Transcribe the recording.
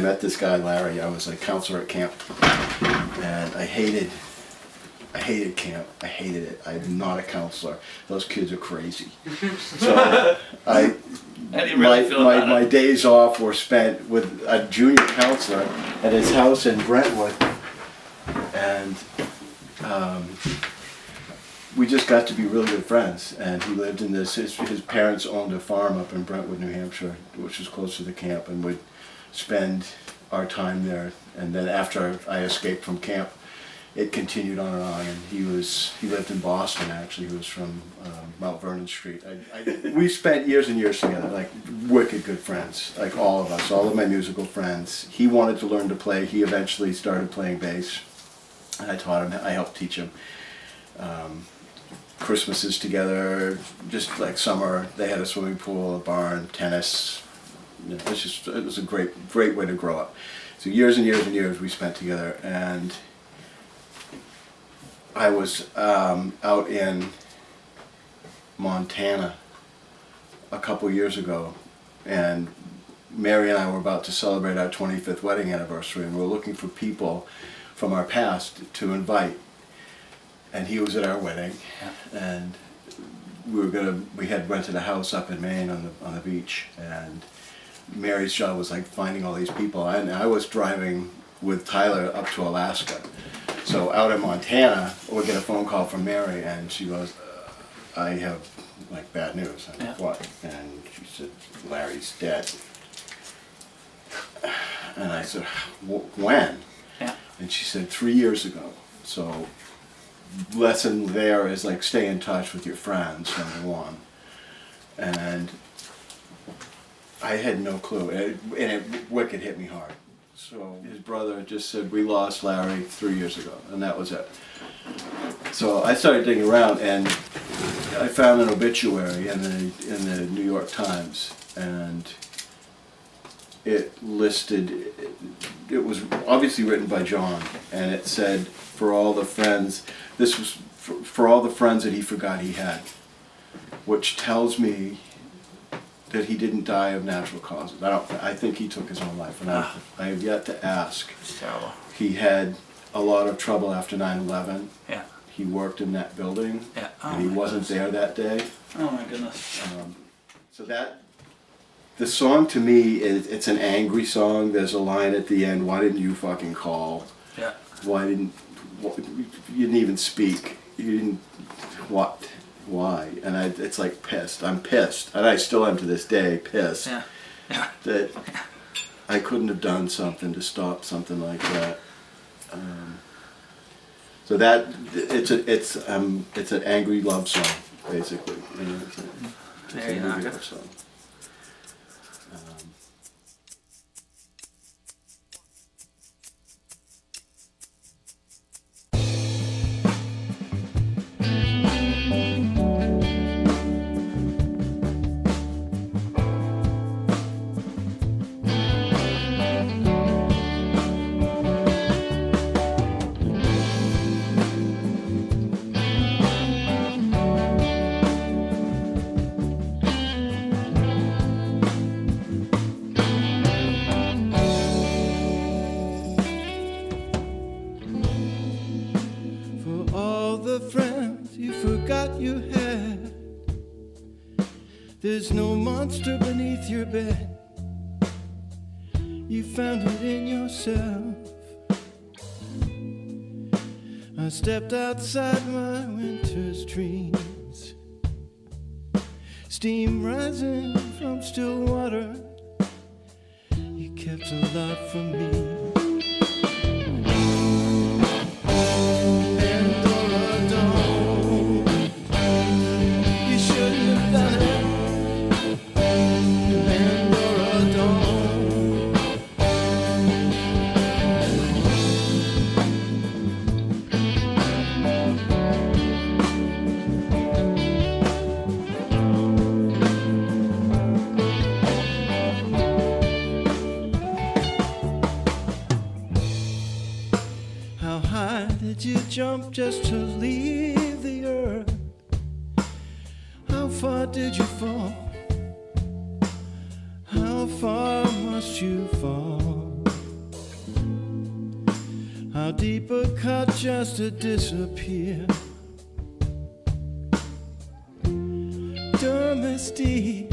met this guy, Larry. I was a counselor at camp, and I hated camp. I hated it. I'm not a counselor. Those kids are crazy. So I didn't really feel my days off were spent with a junior counselor at his house in Brentwood, and we just got to be really good friends. And he lived in this. His parents owned a farm up in Brentwood, New Hampshire, which was close to the camp, and would spend our time there. And then after I escaped from camp, it continued on and on. And he lived in Boston, actually. He was from Mount Vernon Street. We spent years and years together, like wicked good friends, like all of us, all of my musical friends. He wanted to learn to play. He eventually started playing bass, and I taught him. I helped teach him. Christmases together, just like summer, they had a swimming pool, a barn, tennis. You know, it was a great way to grow up. So years and years and years we spent together, and I was out in Montana a couple years ago, and Mary and I were about to celebrate our 25th wedding anniversary, and we were looking for people from our past to invite. And he was at our wedding, and we had rented a house up in Maine on the beach, and Mary's job was like finding all these people, and I was driving with Tyler up to Alaska. So out in Montana, we get a phone call from Mary, and she goes, I have like bad news. I'm like, what? And she said, Larry's dead. And I said, when? Yeah. And she said, 3 years ago. So lesson there is like stay in touch with your friends, number one. And I had no clue, and it wicked hit me hard. So his brother just said, we lost Larry 3 years ago, and that was it. So I started digging around, and I found an obituary in the New York Times, and it listed, it was obviously written by John, and it said, for all the friends, this was for all the friends that he forgot he had, which tells me that he didn't die of natural causes. I think he took his own life, and I have yet to ask. It's terrible. He had a lot of trouble after 9/11. Yeah. He worked in that building, yeah. And he wasn't there that day. Oh my goodness. So the song to me, it's an angry song. There's a line at the end, why didn't you fucking call? Yeah. You didn't even speak. You didn't, what? Why? And it's like pissed. I'm pissed. And I still am to this day pissed. Yeah. Yeah. That I couldn't have done something to stop something like that. So that, it's an angry love song, basically. You know, it's an angry love song. You had. There's no monster beneath your bed. You found it in yourself. I stepped outside my winter's dreams. Steam rising from still water. You kept a lot from me. Did you jump just to leave the earth? How far did you fall? How far must you fall? How deep a cut just to disappear. Domestique,